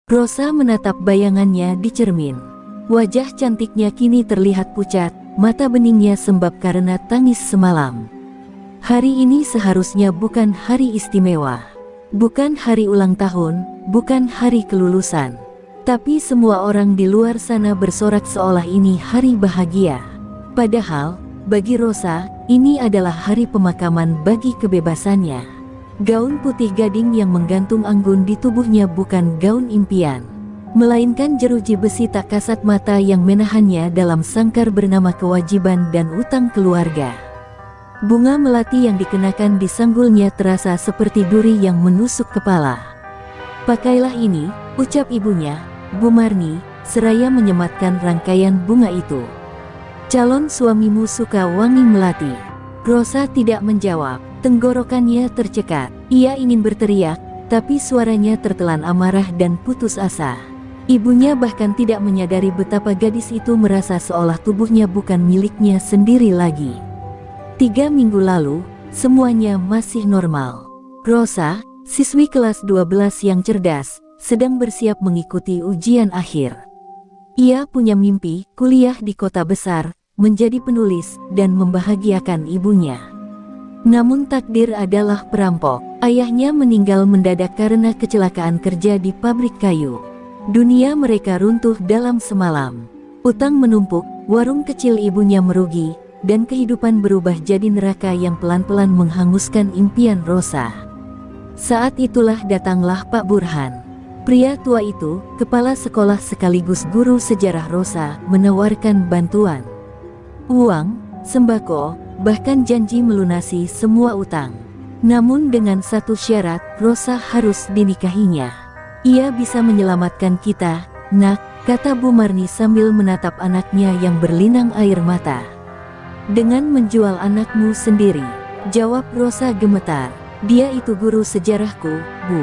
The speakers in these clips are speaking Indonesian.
Rosa menatap bayangannya di cermin. Wajah cantiknya kini terlihat pucat, mata beningnya sembab karena tangis semalam. Hari ini seharusnya bukan hari istimewa. Bukan hari ulang tahun, bukan hari kelulusan. Tapi semua orang di luar sana bersorak seolah ini hari bahagia. Padahal, bagi Rosa, ini adalah hari pemakaman bagi kebebasannya. Gaun putih gading yang menggantung anggun di tubuhnya bukan gaun impian, melainkan jeruji besi tak kasat mata yang menahannya dalam sangkar bernama kewajiban dan utang keluarga. Bunga melati yang dikenakan di sanggulnya terasa seperti duri yang menusuk kepala. "Pakailah ini," ucap ibunya, Bu Marni, seraya menyematkan rangkaian bunga itu. "Calon suamimu suka wangi melati." Rosa tidak menjawab, tenggorokannya tercekat. Ia ingin berteriak, tapi suaranya tertelan amarah dan putus asa. Ibunya bahkan tidak menyadari betapa gadis itu merasa seolah tubuhnya bukan miliknya sendiri lagi. 3 minggu lalu, semuanya masih normal. Rosa, siswi kelas 12 yang cerdas, sedang bersiap mengikuti ujian akhir. Ia punya mimpi, kuliah di kota besar, menjadi penulis, dan membahagiakan ibunya. Namun takdir adalah perampok. Ayahnya meninggal mendadak karena kecelakaan kerja di pabrik kayu. Dunia mereka runtuh dalam semalam. Utang menumpuk, warung kecil ibunya merugi, dan kehidupan berubah jadi neraka yang pelan-pelan menghanguskan impian Rosa. Saat itulah datanglah Pak Burhan. Pria tua itu, kepala sekolah sekaligus guru sejarah Rosa, menawarkan bantuan. Uang, sembako, bahkan janji melunasi semua utang. Namun dengan satu syarat, Rosa harus dinikahinya. "Ia bisa menyelamatkan kita, nak," kata Bu Marni sambil menatap anaknya yang berlinang air mata. "Dengan menjual anakmu sendiri," jawab Rosa gemetar. "Dia itu guru sejarahku, Bu.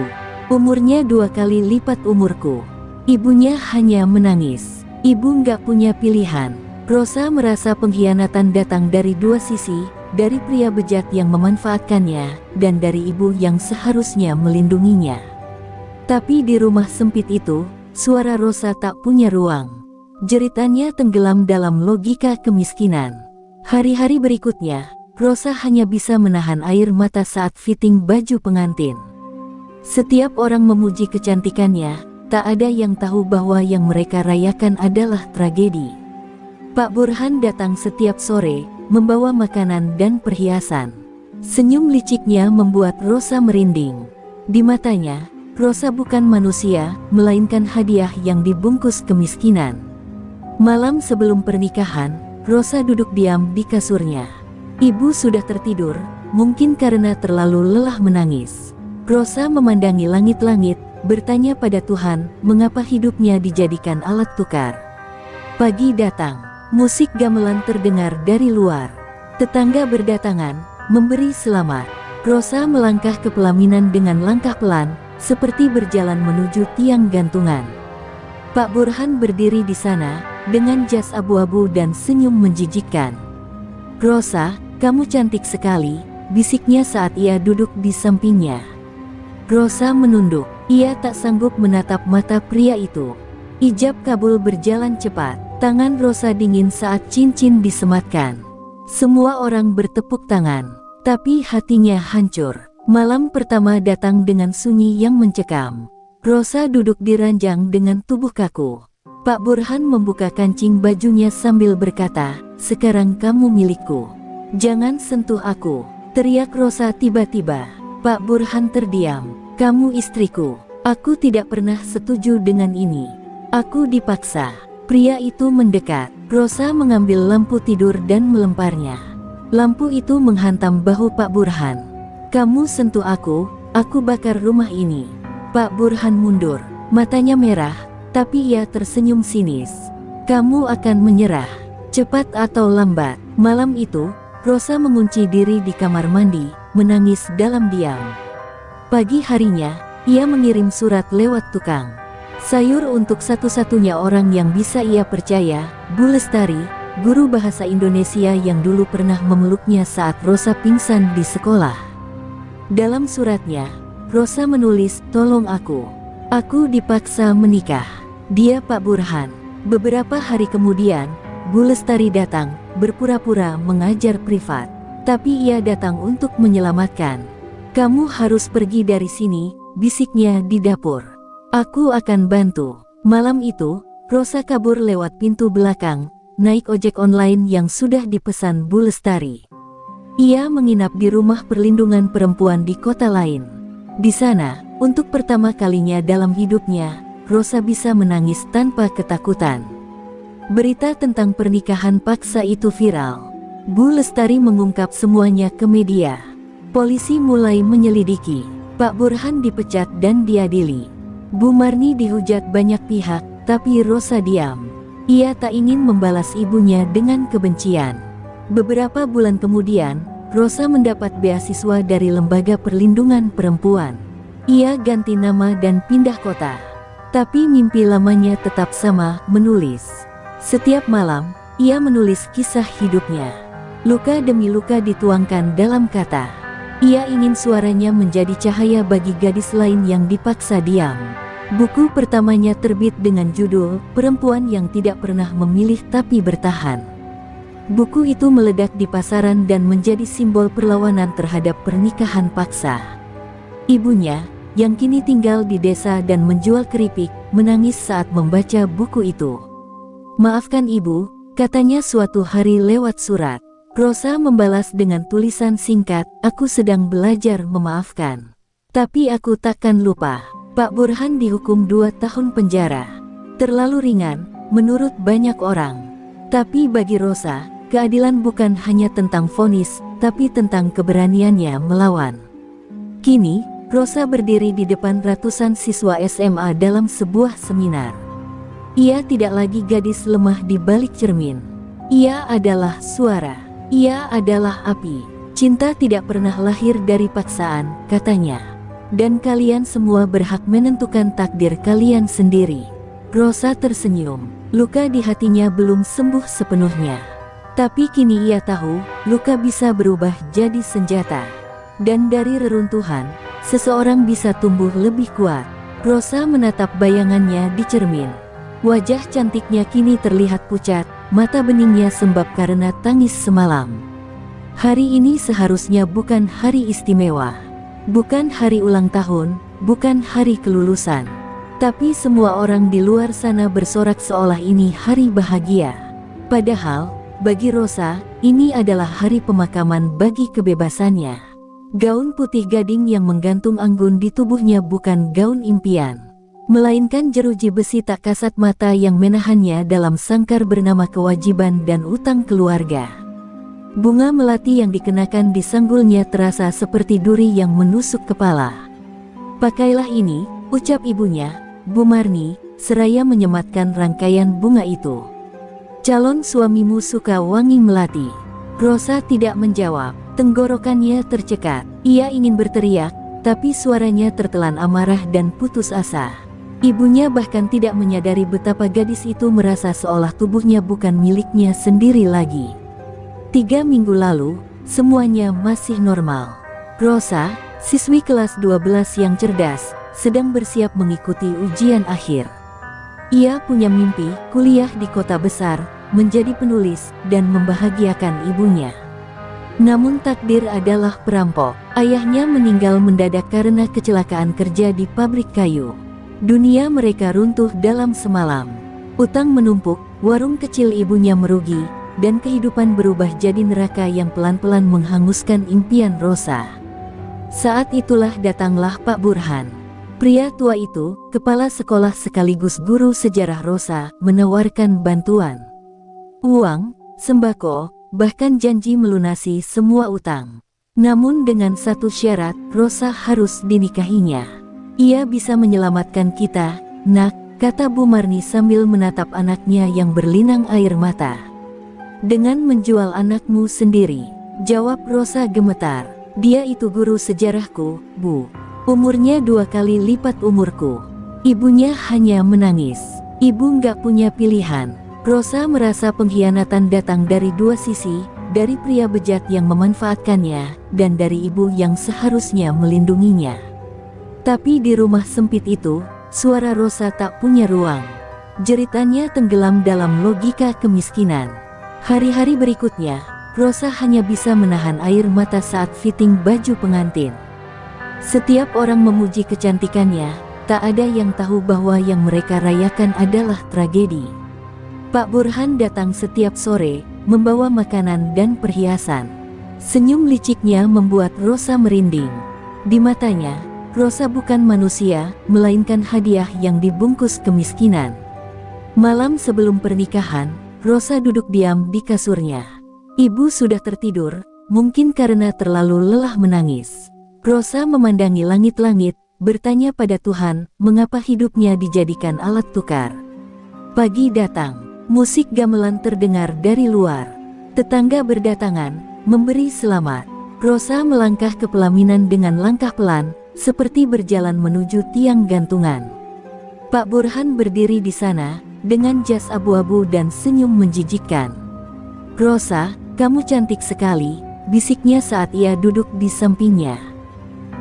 Umurnya 2 kali lipat umurku." Ibunya hanya menangis. Ibu nggak punya pilihan. Rosa merasa pengkhianatan datang dari dua sisi, dari pria bejat yang memanfaatkannya, dan dari ibu yang seharusnya melindunginya. Tapi di rumah sempit itu, suara Rosa tak punya ruang. Jeritannya tenggelam dalam logika kemiskinan. Hari-hari berikutnya, Rosa hanya bisa menahan air mata saat fitting baju pengantin. Setiap orang memuji kecantikannya, tak ada yang tahu bahwa yang mereka rayakan adalah tragedi. Pak Burhan datang setiap sore, membawa makanan dan perhiasan. Senyum liciknya membuat Rosa merinding. Di matanya, Rosa bukan manusia, melainkan hadiah yang dibungkus kemiskinan. Malam sebelum pernikahan, Rosa duduk diam di kasurnya. Ibu sudah tertidur, mungkin karena terlalu lelah menangis. Rosa memandangi langit-langit, bertanya pada Tuhan, mengapa hidupnya dijadikan alat tukar. Pagi datang. Musik gamelan terdengar dari luar. Tetangga berdatangan, memberi selamat. Rosa melangkah ke pelaminan dengan langkah pelan, seperti berjalan menuju tiang gantungan. Pak Burhan berdiri di sana, dengan jas abu-abu dan senyum menjijikkan. "Rosa, kamu cantik sekali," bisiknya saat ia duduk di sampingnya. Rosa menunduk. Ia tak sanggup menatap mata pria itu. Ijab kabul berjalan cepat. Tangan Rosa dingin saat cincin disematkan. Semua orang bertepuk tangan, tapi hatinya hancur. Malam pertama datang dengan sunyi yang mencekam. Rosa duduk di ranjang dengan tubuh kaku. Pak Burhan membuka kancing bajunya sambil berkata, "Sekarang kamu milikku. Jangan sentuh aku," teriak Rosa tiba-tiba. Pak Burhan terdiam. "Kamu istriku. Aku tidak pernah setuju dengan ini. Aku dipaksa." Pria itu mendekat. Rosa mengambil lampu tidur dan melemparnya. Lampu itu menghantam bahu Pak Burhan. "Kamu sentuh aku bakar rumah ini." Pak Burhan mundur. Matanya merah, tapi ia tersenyum sinis. "Kamu akan menyerah, cepat atau lambat." Malam itu, Rosa mengunci diri di kamar mandi, menangis dalam diam. Pagi harinya, ia mengirim surat lewat tukang sayur untuk satu-satunya orang yang bisa ia percaya, Bu Lestari, guru bahasa Indonesia yang dulu pernah memeluknya saat Rosa pingsan di sekolah. Dalam suratnya, Rosa menulis, "Tolong aku. Aku dipaksa menikah. Dia Pak Burhan. Beberapa hari kemudian, Bu Lestari datang, berpura-pura mengajar privat. Tapi ia datang untuk menyelamatkan. Kamu harus pergi dari sini, bisiknya di dapur. Aku akan bantu. Malam itu, Rosa kabur lewat pintu belakang, naik ojek online yang sudah dipesan Bu Lestari. Ia menginap di rumah perlindungan perempuan di kota lain. Di sana, untuk pertama kalinya dalam hidupnya, Rosa bisa menangis tanpa ketakutan. Berita tentang pernikahan paksa itu viral. Bu Lestari mengungkap semuanya ke media. Polisi mulai menyelidiki. Pak Burhan dipecat dan diadili. Bu Marni dihujat banyak pihak, tapi Rosa diam. Ia tak ingin membalas ibunya dengan kebencian. Beberapa bulan kemudian, Rosa mendapat beasiswa dari Lembaga Perlindungan Perempuan. Ia ganti nama dan pindah kota. Tapi mimpi lamanya tetap sama, menulis. Setiap malam, ia menulis kisah hidupnya. Luka demi luka dituangkan dalam kata. Ia ingin suaranya menjadi cahaya bagi gadis lain yang dipaksa diam. Buku pertamanya terbit dengan judul Perempuan yang Tidak Pernah Memilih Tapi Bertahan. Buku itu meledak di pasaran dan menjadi simbol perlawanan terhadap pernikahan paksa. Ibunya, yang kini tinggal di desa dan menjual keripik, menangis saat membaca buku itu. "Maafkan ibu," katanya suatu hari lewat surat. Rosa membalas dengan tulisan singkat, "Aku sedang belajar memaafkan. Tapi aku takkan lupa." Pak Burhan dihukum 2 tahun penjara. Terlalu ringan, menurut banyak orang. Tapi bagi Rosa, keadilan bukan hanya tentang vonis, tapi tentang keberaniannya melawan. Kini, Rosa berdiri di depan ratusan siswa SMA dalam sebuah seminar. Ia tidak lagi gadis lemah di balik cermin. Ia adalah suara. Ia adalah api. Cinta tidak pernah lahir dari paksaan, katanya. Dan kalian semua berhak menentukan takdir kalian sendiri. Rosa tersenyum. Luka di hatinya belum sembuh sepenuhnya. Tapi kini ia tahu, luka bisa berubah jadi senjata. Dan dari reruntuhan, seseorang bisa tumbuh lebih kuat. Rosa menatap bayangannya di cermin. Wajah cantiknya kini terlihat pucat, mata beningnya sembab karena tangis semalam. Hari ini seharusnya bukan hari istimewa. Bukan hari ulang tahun, bukan hari kelulusan. Tapi semua orang di luar sana bersorak seolah ini hari bahagia. Padahal, bagi Rosa, ini adalah hari pemakaman bagi kebebasannya. Gaun putih gading yang menggantung anggun di tubuhnya bukan gaun impian, melainkan jeruji besi tak kasat mata yang menahannya dalam sangkar bernama kewajiban dan utang keluarga. Bunga melati yang dikenakan di sanggulnya terasa seperti duri yang menusuk kepala. "Pakailah ini," ucap ibunya, Bu Marni, seraya menyematkan rangkaian bunga itu. "Calon suamimu suka wangi melati." Rosa tidak menjawab, tenggorokannya tercekat. Ia ingin berteriak, tapi suaranya tertelan amarah dan putus asa. Ibunya bahkan tidak menyadari betapa gadis itu merasa seolah tubuhnya bukan miliknya sendiri lagi. 3 minggu lalu, semuanya masih normal. Rosa, siswi kelas 12 yang cerdas, sedang bersiap mengikuti ujian akhir. Ia punya mimpi, kuliah di kota besar, menjadi penulis, dan membahagiakan ibunya. Namun takdir adalah perampok. Ayahnya meninggal mendadak karena kecelakaan kerja di pabrik kayu. Dunia mereka runtuh dalam semalam. Utang menumpuk, warung kecil ibunya merugi, dan kehidupan berubah jadi neraka yang pelan-pelan menghanguskan impian Rosa. Saat itulah datanglah Pak Burhan. Pria tua itu, kepala sekolah sekaligus guru sejarah Rosa, menawarkan bantuan. Uang, sembako, bahkan janji melunasi semua utang. Namun dengan satu syarat, Rosa harus dinikahinya. "Ia bisa menyelamatkan kita, nak," kata Bu Marni sambil menatap anaknya yang berlinang air mata. "Dengan menjual anakmu sendiri," jawab Rosa gemetar. "Dia itu guru sejarahku, Bu. Umurnya 2 kali lipat umurku." Ibunya hanya menangis. Ibu nggak punya pilihan. Rosa merasa pengkhianatan datang dari 2 sisi, dari pria bejat yang memanfaatkannya, dan dari ibu yang seharusnya melindunginya. Tapi di rumah sempit itu, Suara Rosa tak punya ruang. Jeritannya tenggelam dalam logika kemiskinan. Hari-hari berikutnya, Rosa hanya bisa menahan air mata saat fitting baju pengantin. Setiap orang memuji kecantikannya, tak ada yang tahu bahwa yang mereka rayakan adalah tragedi. Pak Burhan datang setiap sore, membawa makanan dan perhiasan. Senyum liciknya membuat Rosa merinding. Di matanya, Rosa bukan manusia, melainkan hadiah yang dibungkus kemiskinan. Malam sebelum pernikahan, Rosa duduk diam di kasurnya. Ibu sudah tertidur, mungkin karena terlalu lelah menangis. Rosa memandangi langit-langit, bertanya pada Tuhan, mengapa hidupnya dijadikan alat tukar. Pagi datang, musik gamelan terdengar dari luar. Tetangga berdatangan, memberi selamat. Rosa melangkah ke pelaminan dengan langkah pelan, seperti berjalan menuju tiang gantungan. Pak Burhan berdiri di sana, dengan jas abu-abu dan senyum menjijikkan. "Rosa, kamu cantik sekali," bisiknya saat ia duduk di sampingnya.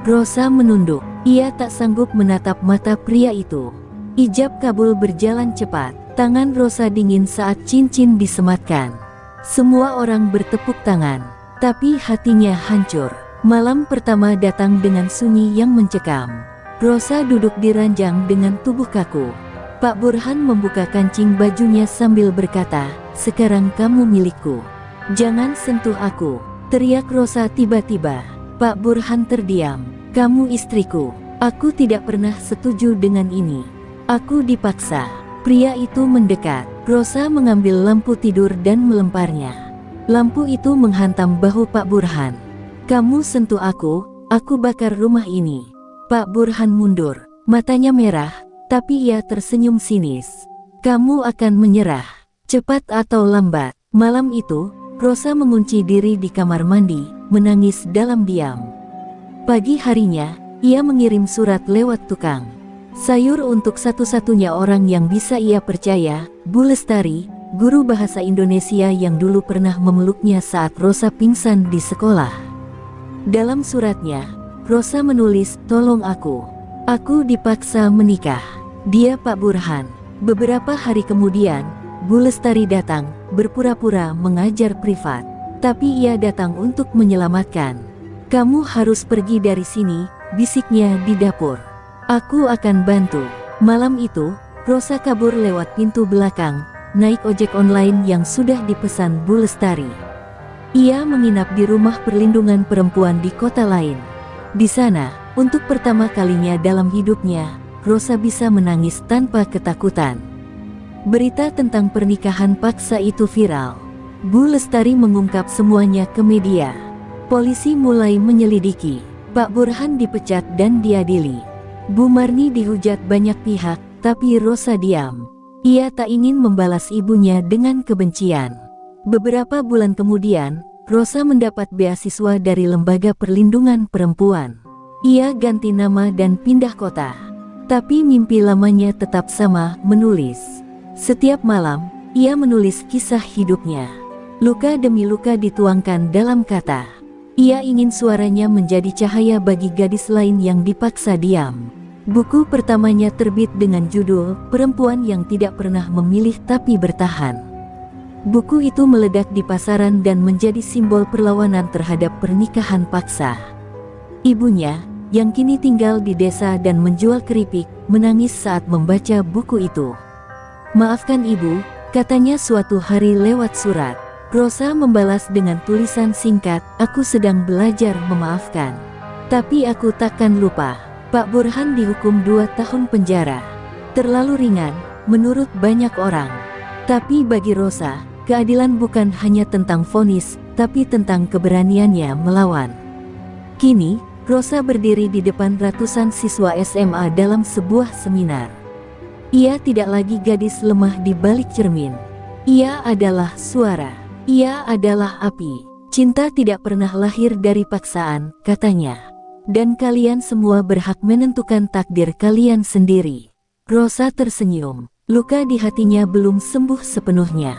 Rosa menunduk, ia tak sanggup menatap mata pria itu. Ijab kabul berjalan cepat, tangan Rosa dingin saat cincin disematkan. Semua orang bertepuk tangan, tapi hatinya hancur. Malam pertama datang dengan sunyi yang mencekam. Rosa duduk di ranjang dengan tubuh kaku. Pak Burhan membuka kancing bajunya sambil berkata, "Sekarang kamu milikku. Jangan sentuh aku," teriak Rosa tiba-tiba. Pak Burhan terdiam. "Kamu istriku. Aku tidak pernah setuju dengan ini. Aku dipaksa." Pria itu mendekat. Rosa mengambil lampu tidur dan melemparnya. Lampu itu menghantam bahu Pak Burhan. "Kamu sentuh aku bakar rumah ini." Pak Burhan mundur. Matanya merah, tapi ia tersenyum sinis. "Kamu akan menyerah, cepat atau lambat." Malam itu, Rosa mengunci diri di kamar mandi, menangis dalam diam. Pagi harinya, ia mengirim surat lewat tukang sayur untuk satu-satunya orang yang bisa ia percaya, Bu Lestari, guru bahasa Indonesia yang dulu pernah memeluknya saat Rosa pingsan di sekolah. Dalam suratnya, Rosa menulis, "Tolong aku dipaksa menikah." Dia Pak Burhan. Beberapa hari kemudian, Bu Lestari datang, berpura-pura mengajar privat. Tapi ia datang untuk menyelamatkan. "Kamu harus pergi dari sini," bisiknya di dapur. "Aku akan bantu." Malam itu, Rosa kabur lewat pintu belakang, naik ojek online yang sudah dipesan Bu Lestari. Ia menginap di rumah perlindungan perempuan di kota lain. Di sana, untuk pertama kalinya dalam hidupnya, Rosa bisa menangis tanpa ketakutan. Berita tentang pernikahan paksa itu viral. Bu Lestari mengungkap semuanya ke media. Polisi mulai menyelidiki. Pak Burhan dipecat dan diadili. Bu Marni dihujat banyak pihak, tapi Rosa diam. Ia tak ingin membalas ibunya dengan kebencian. Beberapa bulan kemudian, Rosa mendapat beasiswa dari Lembaga Perlindungan Perempuan. Ia ganti nama dan pindah kota. Tapi mimpi lamanya tetap sama, menulis. Setiap malam, ia menulis kisah hidupnya. Luka demi luka dituangkan dalam kata. Ia ingin suaranya menjadi cahaya bagi gadis lain yang dipaksa diam. Buku pertamanya terbit dengan judul Perempuan yang Tidak Pernah Memilih Tapi Bertahan. Buku itu meledak di pasaran dan menjadi simbol perlawanan terhadap pernikahan paksa. Ibunya, yang kini tinggal di desa dan menjual keripik, menangis saat membaca buku itu. "Maafkan ibu," katanya suatu hari lewat surat. Rosa membalas dengan tulisan singkat, "Aku sedang belajar memaafkan. Tapi aku takkan lupa." Pak Burhan dihukum 2 tahun penjara. Terlalu ringan, menurut banyak orang. Tapi bagi Rosa, keadilan bukan hanya tentang vonis, tapi tentang keberaniannya melawan. Kini, Rosa berdiri di depan ratusan siswa SMA dalam sebuah seminar. Ia tidak lagi gadis lemah di balik cermin. Ia adalah suara. Ia adalah api. "Cinta tidak pernah lahir dari paksaan," katanya. "Dan kalian semua berhak menentukan takdir kalian sendiri." Rosa tersenyum. Luka di hatinya belum sembuh sepenuhnya.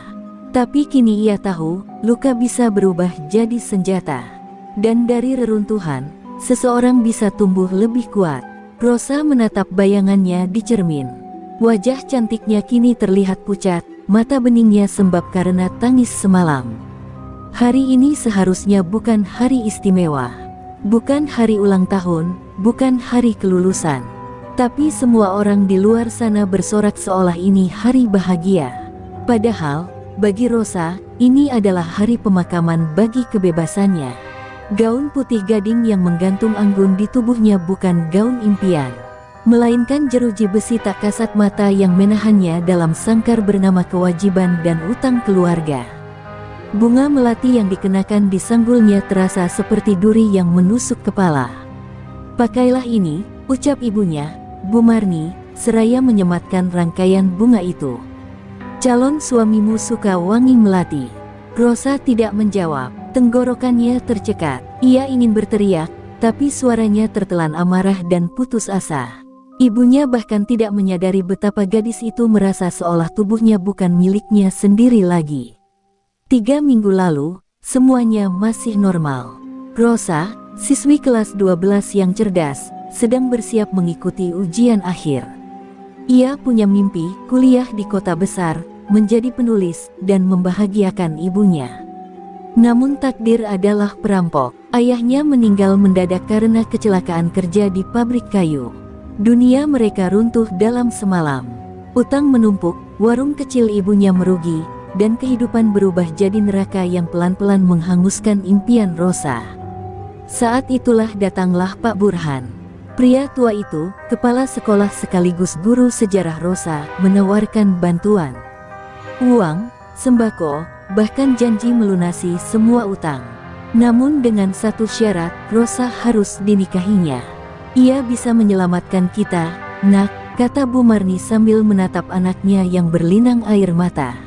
Tapi kini ia tahu, luka bisa berubah jadi senjata. Dan dari reruntuhan, seseorang bisa tumbuh lebih kuat. Rosa menatap bayangannya di cermin. Wajah cantiknya kini terlihat pucat, mata beningnya sembab karena tangis semalam. Hari ini seharusnya bukan hari istimewa. Bukan hari ulang tahun, bukan hari kelulusan. Tapi semua orang di luar sana bersorak seolah ini hari bahagia. Padahal, bagi Rosa, ini adalah hari pemakaman bagi kebebasannya. Gaun putih gading yang menggantung anggun di tubuhnya bukan gaun impian, melainkan jeruji besi tak kasat mata yang menahannya dalam sangkar bernama kewajiban dan utang keluarga. Bunga melati yang dikenakan di sanggulnya terasa seperti duri yang menusuk kepala. "Pakailah ini," ucap ibunya, Bu Marni, seraya menyematkan rangkaian bunga itu. "Calon suamimu suka wangi melati." Rosa tidak menjawab, tenggorokannya tercekat. Ia ingin berteriak, tapi suaranya tertelan amarah dan putus asa. Ibunya bahkan tidak menyadari betapa gadis itu merasa seolah tubuhnya bukan miliknya sendiri lagi. 3 minggu lalu, semuanya masih normal. Rosa, siswi kelas 12 yang cerdas, sedang bersiap mengikuti ujian akhir. Ia punya mimpi, kuliah di kota besar, menjadi penulis, dan membahagiakan ibunya. Namun takdir adalah perampok. Ayahnya meninggal mendadak karena kecelakaan kerja di pabrik kayu. Dunia mereka runtuh dalam semalam. Utang menumpuk, warung kecil ibunya merugi, dan kehidupan berubah jadi neraka yang pelan-pelan menghanguskan impian Rosa. Saat itulah datanglah Pak Burhan. Pria tua itu, kepala sekolah sekaligus guru sejarah Rosa, menawarkan bantuan. Uang, sembako, bahkan janji melunasi semua utang. Namun dengan satu syarat, Rosa harus dinikahinya. "Ia bisa menyelamatkan kita, nak," kata Bu Marni sambil menatap anaknya yang berlinang air mata.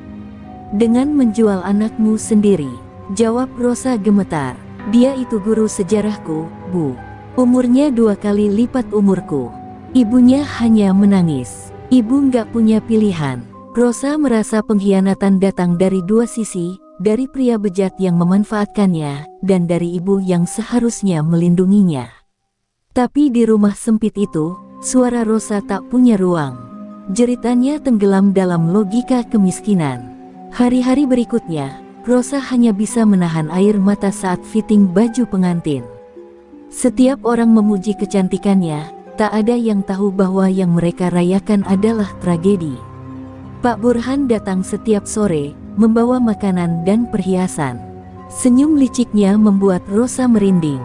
"Dengan menjual anakmu sendiri," jawab Rosa gemetar. "Dia itu guru sejarahku, Bu. Umurnya 2 kali lipat umurku." Ibunya hanya menangis. Ibu nggak punya pilihan. Rosa merasa pengkhianatan datang dari 2 sisi, dari pria bejat yang memanfaatkannya, dan dari ibu yang seharusnya melindunginya. Tapi di rumah sempit itu, suara Rosa tak punya ruang. Jeritannya tenggelam dalam logika kemiskinan. Hari-hari berikutnya, Rosa hanya bisa menahan air mata saat fitting baju pengantin. Setiap orang memuji kecantikannya, tak ada yang tahu bahwa yang mereka rayakan adalah tragedi. Pak Burhan datang setiap sore, membawa makanan dan perhiasan. Senyum liciknya membuat Rosa merinding.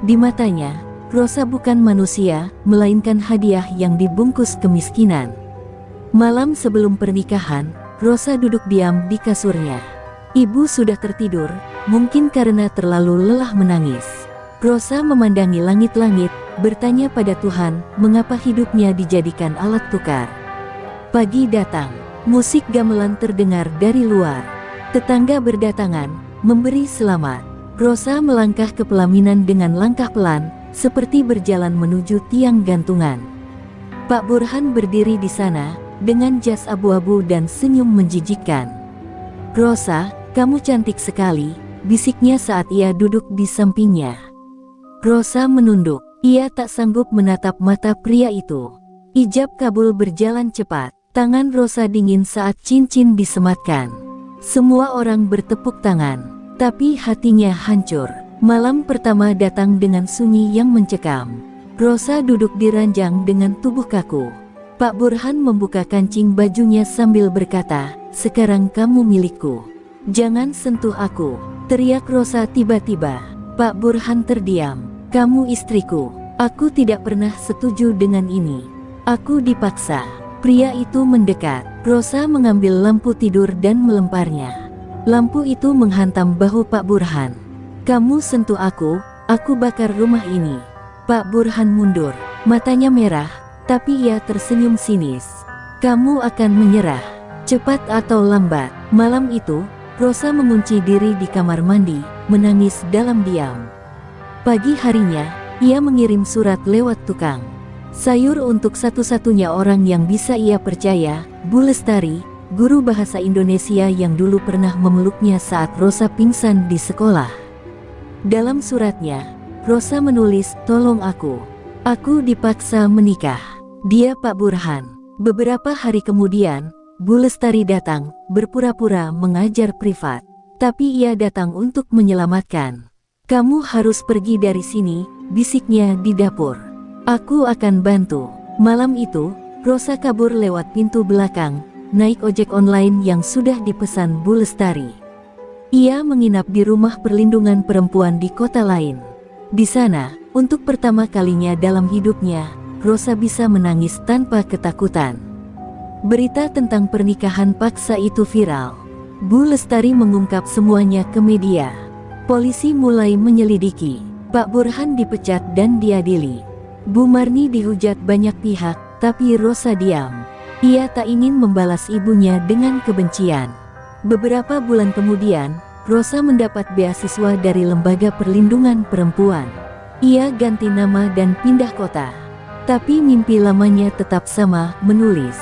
Di matanya, Rosa bukan manusia, melainkan hadiah yang dibungkus kemiskinan. Malam sebelum pernikahan, Rosa duduk diam di kasurnya. Ibu sudah tertidur, mungkin karena terlalu lelah menangis. Rosa memandangi langit-langit, bertanya pada Tuhan, mengapa hidupnya dijadikan alat tukar. Pagi datang. Musik gamelan terdengar dari luar. Tetangga berdatangan, memberi selamat. Rosa melangkah ke pelaminan dengan langkah pelan, seperti berjalan menuju tiang gantungan. Pak Burhan berdiri di sana, dengan jas abu-abu dan senyum menjijikkan. "Rosa, kamu cantik sekali," bisiknya saat ia duduk di sampingnya. Rosa menunduk. Ia tak sanggup menatap mata pria itu. Ijab kabul berjalan cepat. Tangan Rosa dingin saat cincin disematkan. Semua orang bertepuk tangan, tapi hatinya hancur. Malam pertama datang dengan sunyi yang mencekam. Rosa duduk di ranjang dengan tubuh kaku. Pak Burhan membuka kancing bajunya sambil berkata, "Sekarang kamu milikku. Jangan sentuh aku," teriak Rosa tiba-tiba. Pak Burhan terdiam. "Kamu istriku. Aku tidak pernah setuju dengan ini. Aku dipaksa." Pria itu mendekat. Rosa mengambil lampu tidur dan melemparnya. Lampu itu menghantam bahu Pak Burhan. "Kamu sentuh aku bakar rumah ini." Pak Burhan mundur. Matanya merah, tapi ia tersenyum sinis. "Kamu akan menyerah, cepat atau lambat." Malam itu, Rosa mengunci diri di kamar mandi, menangis dalam diam. Pagi harinya, ia mengirim surat lewat tukang sayur untuk satu-satunya orang yang bisa ia percaya, Bu Lestari, guru bahasa Indonesia yang dulu pernah memeluknya saat Rosa pingsan di sekolah. Dalam suratnya, Rosa menulis, "Tolong aku. Aku dipaksa menikah. Dia Pak Burhan. Beberapa hari kemudian, Bu Lestari datang, berpura-pura mengajar privat. Tapi ia datang untuk menyelamatkan. Kamu harus pergi dari sini, bisiknya di dapur. Aku akan bantu. Malam itu, Rosa kabur lewat pintu belakang, naik ojek online yang sudah dipesan Bu Lestari. Ia menginap di rumah perlindungan perempuan di kota lain. Di sana, untuk pertama kalinya dalam hidupnya, Rosa bisa menangis tanpa ketakutan. Berita tentang pernikahan paksa itu viral. Bu Lestari mengungkap semuanya ke media. Polisi mulai menyelidiki. Pak Burhan dipecat dan diadili. Bu Marni dihujat banyak pihak, tapi Rosa diam. Ia tak ingin membalas ibunya dengan kebencian. Beberapa bulan kemudian, Rosa mendapat beasiswa dari Lembaga Perlindungan Perempuan. Ia ganti nama dan pindah kota. Tapi mimpi lamanya tetap sama, menulis.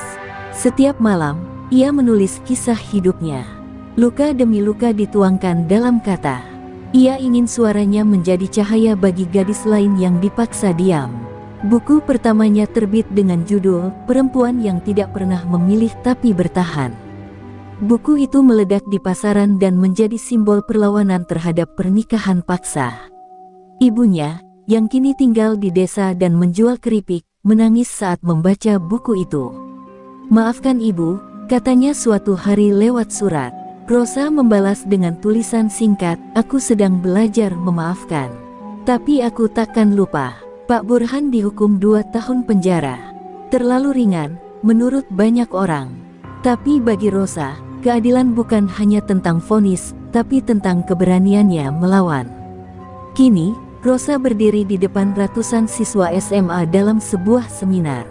Setiap malam, ia menulis kisah hidupnya. Luka demi luka dituangkan dalam kata. Ia ingin suaranya menjadi cahaya bagi gadis lain yang dipaksa diam. Buku pertamanya terbit dengan judul Perempuan yang Tidak Pernah Memilih Tapi Bertahan. Buku itu meledak di pasaran dan menjadi simbol perlawanan terhadap pernikahan paksa. Ibunya, yang kini tinggal di desa dan menjual keripik, menangis saat membaca buku itu. "Maafkan ibu," katanya suatu hari lewat surat. Rosa membalas dengan tulisan singkat, "Aku sedang belajar memaafkan. Tapi aku takkan lupa." Pak Burhan dihukum 2 tahun penjara. Terlalu ringan, menurut banyak orang. Tapi bagi Rosa, keadilan bukan hanya tentang vonis, tapi tentang keberaniannya melawan. Kini, Rosa berdiri di depan ratusan siswa SMA dalam sebuah seminar.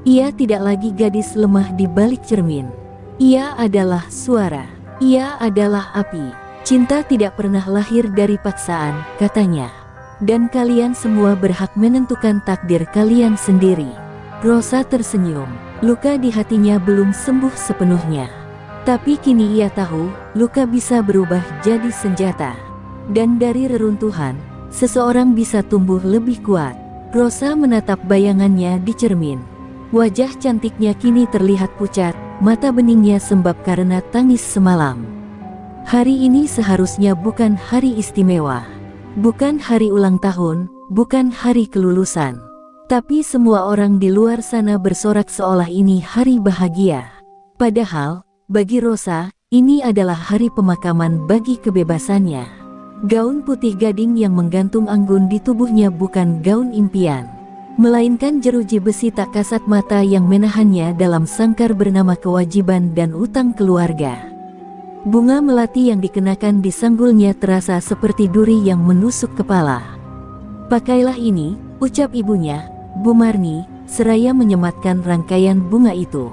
Ia tidak lagi gadis lemah di balik cermin. Ia adalah suara. Ia adalah api. Cinta tidak pernah lahir dari paksaan, katanya. Dan kalian semua berhak menentukan takdir kalian sendiri. Rosa tersenyum. Luka di hatinya belum sembuh sepenuhnya. Tapi kini ia tahu, luka bisa berubah jadi senjata. Dan dari reruntuhan, seseorang bisa tumbuh lebih kuat. Rosa menatap bayangannya di cermin. Wajah cantiknya kini terlihat pucat, mata beningnya sembab karena tangis semalam. Hari ini seharusnya bukan hari istimewa. Bukan hari ulang tahun, bukan hari kelulusan. Tapi semua orang di luar sana bersorak seolah ini hari bahagia. Padahal, bagi Rosa, ini adalah hari pemakaman bagi kebebasannya. Gaun putih gading yang menggantung anggun di tubuhnya bukan gaun impian, melainkan jeruji besi tak kasat mata yang menahannya dalam sangkar bernama kewajiban dan utang keluarga. Bunga melati yang dikenakan di sanggulnya terasa seperti duri yang menusuk kepala. "Pakailah ini," ucap ibunya, Bu Marni, seraya menyematkan rangkaian bunga itu.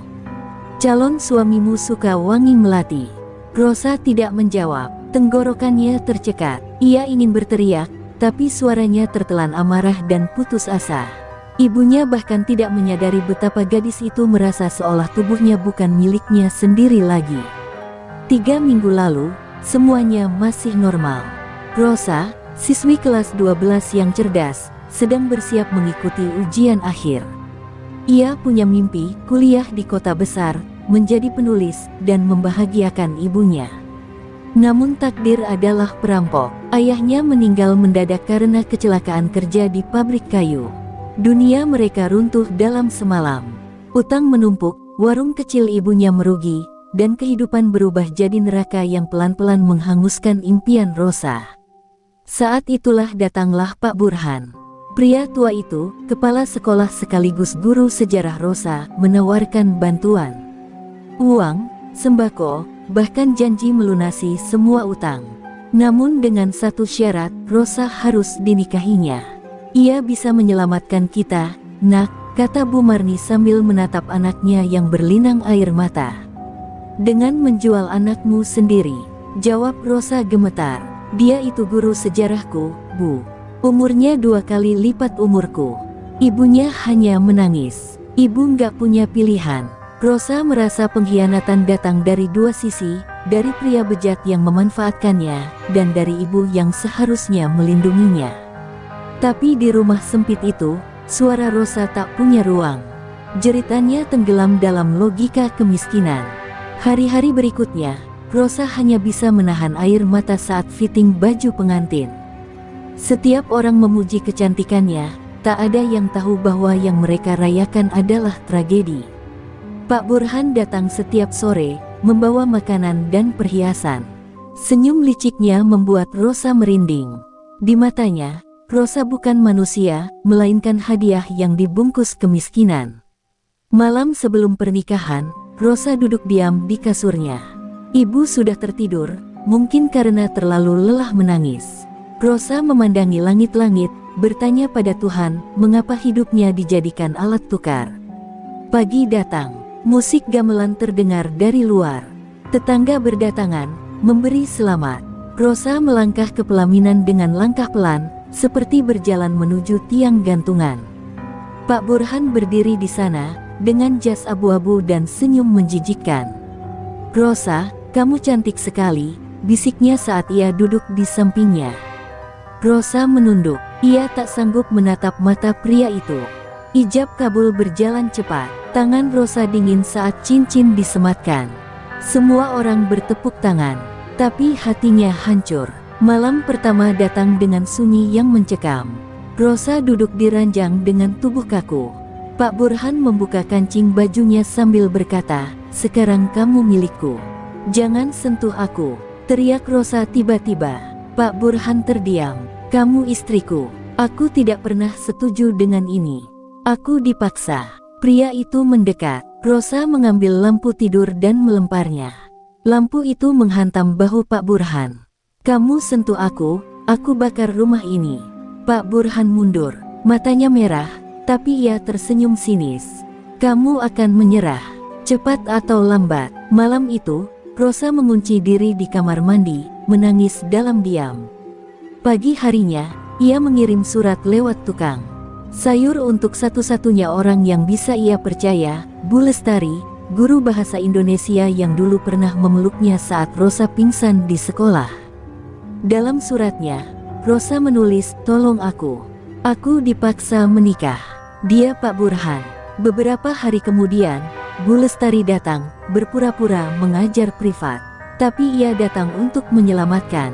"Calon suamimu suka wangi melati." Rosa tidak menjawab, tenggorokannya tercekat. Ia ingin berteriak, tapi suaranya tertelan amarah dan putus asa. Ibunya bahkan tidak menyadari betapa gadis itu merasa seolah tubuhnya bukan miliknya sendiri lagi. 3 minggu lalu, semuanya masih normal. Rosa, siswi kelas 12 yang cerdas, sedang bersiap mengikuti ujian akhir. Ia punya mimpi, kuliah di kota besar, menjadi penulis, dan membahagiakan ibunya. Namun takdir adalah perampok. Ayahnya meninggal mendadak karena kecelakaan kerja di pabrik kayu. Dunia mereka runtuh dalam semalam. Utang menumpuk, warung kecil ibunya merugi, dan kehidupan berubah jadi neraka yang pelan-pelan menghanguskan impian Rosa. Saat itulah datanglah Pak Burhan. Pria tua itu, kepala sekolah sekaligus guru sejarah Rosa, menawarkan bantuan. Uang, sembako, bahkan janji melunasi semua utang. Namun dengan satu syarat, Rosa harus dinikahinya. "Ia bisa menyelamatkan kita, nak," kata Bu Marni sambil menatap anaknya yang berlinang air mata. "Dengan menjual anakmu sendiri," jawab Rosa gemetar. "Dia itu guru sejarahku, Bu. Umurnya 2 kali lipat umurku." Ibunya hanya menangis. Ibu nggak punya pilihan. Rosa merasa pengkhianatan datang dari 2 sisi, dari pria bejat yang memanfaatkannya, dan dari ibu yang seharusnya melindunginya. Tapi di rumah sempit itu, Suara Rosa tak punya ruang. Jeritannya tenggelam dalam logika kemiskinan. Hari-hari berikutnya, Rosa hanya bisa menahan air mata saat fitting baju pengantin. Setiap orang memuji kecantikannya, tak ada yang tahu bahwa yang mereka rayakan adalah tragedi. Pak Burhan datang setiap sore, membawa makanan dan perhiasan. Senyum liciknya membuat Rosa merinding. Di matanya, Rosa bukan manusia, melainkan hadiah yang dibungkus kemiskinan. Malam sebelum pernikahan, Rosa duduk diam di kasurnya. Ibu sudah tertidur, mungkin karena terlalu lelah menangis. Rosa memandangi langit-langit, bertanya pada Tuhan, mengapa hidupnya dijadikan alat tukar. Pagi datang, musik gamelan terdengar dari luar. Tetangga berdatangan, memberi selamat. Rosa melangkah ke pelaminan dengan langkah pelan, seperti berjalan menuju tiang gantungan. Pak Burhan berdiri di sana, dengan jas abu-abu dan senyum menjijikkan. "Rosa, kamu cantik sekali," bisiknya saat ia duduk di sampingnya. Rosa menunduk, ia tak sanggup menatap mata pria itu. Ijab kabul berjalan cepat, tangan Rosa dingin saat cincin disematkan. Semua orang bertepuk tangan, tapi hatinya hancur. Malam pertama datang dengan sunyi yang mencekam. Rosa duduk di ranjang dengan tubuh kaku. Pak Burhan membuka kancing bajunya sambil berkata, "Sekarang kamu milikku. Jangan sentuh aku," teriak Rosa tiba-tiba. Pak Burhan terdiam. "Kamu istriku. Aku tidak pernah setuju dengan ini. Aku dipaksa." Pria itu mendekat. Rosa mengambil lampu tidur dan melemparnya. Lampu itu menghantam bahu Pak Burhan. "Kamu sentuh aku bakar rumah ini." Pak Burhan mundur, matanya merah. Tapi ia tersenyum sinis. "Kamu akan menyerah, cepat atau lambat." Malam itu, Rosa mengunci diri di kamar mandi, menangis dalam diam. Pagi harinya, ia mengirim surat lewat tukang sayur untuk satu-satunya orang yang bisa ia percaya, Bu Lestari, guru bahasa Indonesia yang dulu pernah memeluknya saat Rosa pingsan di sekolah. Dalam suratnya, Rosa menulis, "Tolong aku dipaksa menikah." Dia Pak Burhan. Beberapa hari kemudian, Bu Lestari datang, berpura-pura mengajar privat. Tapi ia datang untuk menyelamatkan.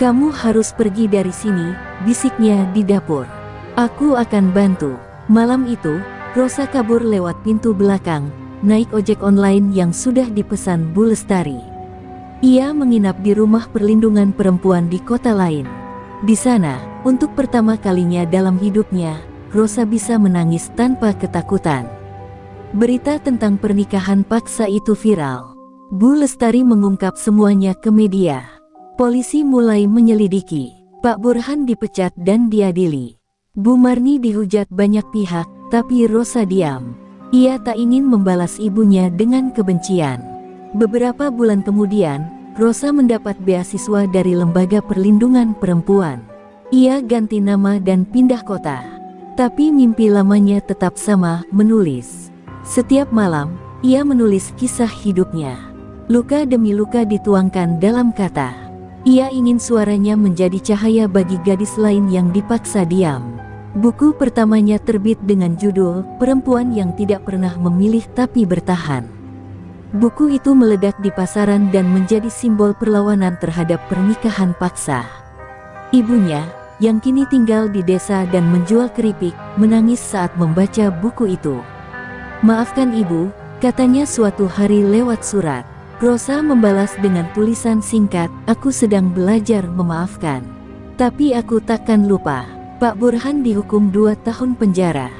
"Kamu harus pergi dari sini," bisiknya di dapur. "Aku akan bantu." Malam itu, Rosa kabur lewat pintu belakang, naik ojek online yang sudah dipesan Bu Lestari. Ia menginap di rumah perlindungan perempuan di kota lain. Di sana, untuk pertama kalinya dalam hidupnya, Rosa bisa menangis tanpa ketakutan. Berita tentang pernikahan paksa itu viral. Bu Lestari mengungkap semuanya ke media. Polisi mulai menyelidiki. Pak Burhan dipecat dan diadili. Bu Marni dihujat banyak pihak, tapi Rosa diam. Ia tak ingin membalas ibunya dengan kebencian. Beberapa bulan kemudian, Rosa mendapat beasiswa dari Lembaga Perlindungan Perempuan. Ia ganti nama dan pindah kota. Tapi mimpi lamanya tetap sama, menulis. Setiap malam, ia menulis kisah hidupnya. Luka demi luka dituangkan dalam kata. Ia ingin suaranya menjadi cahaya bagi gadis lain yang dipaksa diam. Buku pertamanya terbit dengan judul "Perempuan yang Tidak Pernah Memilih Tapi Bertahan". Buku itu meledak di pasaran dan menjadi simbol perlawanan terhadap pernikahan paksa. Ibunya, yang kini tinggal di desa dan menjual keripik, menangis saat membaca buku itu. "Maafkan ibu," katanya suatu hari lewat surat. Rosa membalas dengan tulisan singkat, "Aku sedang belajar memaafkan. Tapi aku takkan lupa." Pak Burhan dihukum 2 tahun penjara.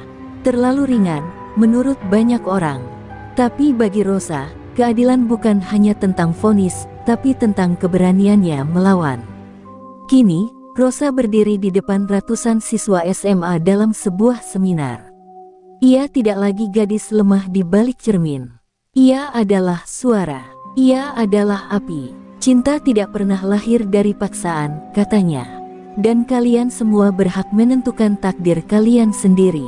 Terlalu ringan, menurut banyak orang. Tapi bagi Rosa, keadilan bukan hanya tentang vonis, tapi tentang keberaniannya melawan. Kini, Rosa berdiri di depan ratusan siswa SMA dalam sebuah seminar. Ia tidak lagi gadis lemah di balik cermin. Ia adalah suara. Ia adalah api. "Cinta tidak pernah lahir dari paksaan," katanya. "Dan kalian semua berhak menentukan takdir kalian sendiri."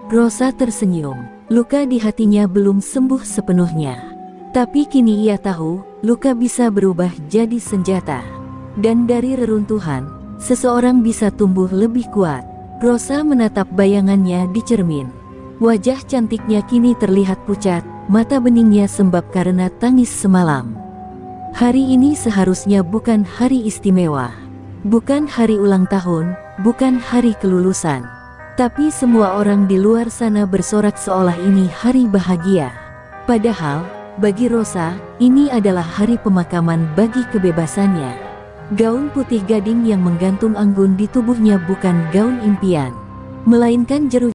Rosa tersenyum. Luka di hatinya belum sembuh sepenuhnya. Tapi kini ia tahu, luka bisa berubah jadi senjata. Dan dari reruntuhan, seseorang bisa tumbuh lebih kuat. Rosa menatap bayangannya di cermin. Wajah cantiknya kini terlihat pucat, mata beningnya sembab karena tangis semalam. Hari ini seharusnya bukan hari istimewa. Bukan hari ulang tahun, bukan hari kelulusan. Tapi semua orang di luar sana bersorak seolah ini hari bahagia. Padahal, bagi Rosa, ini adalah hari pemakaman bagi kebebasannya. Gaun putih gading yang menggantung anggun di tubuhnya bukan gaun impian, melainkan jeruji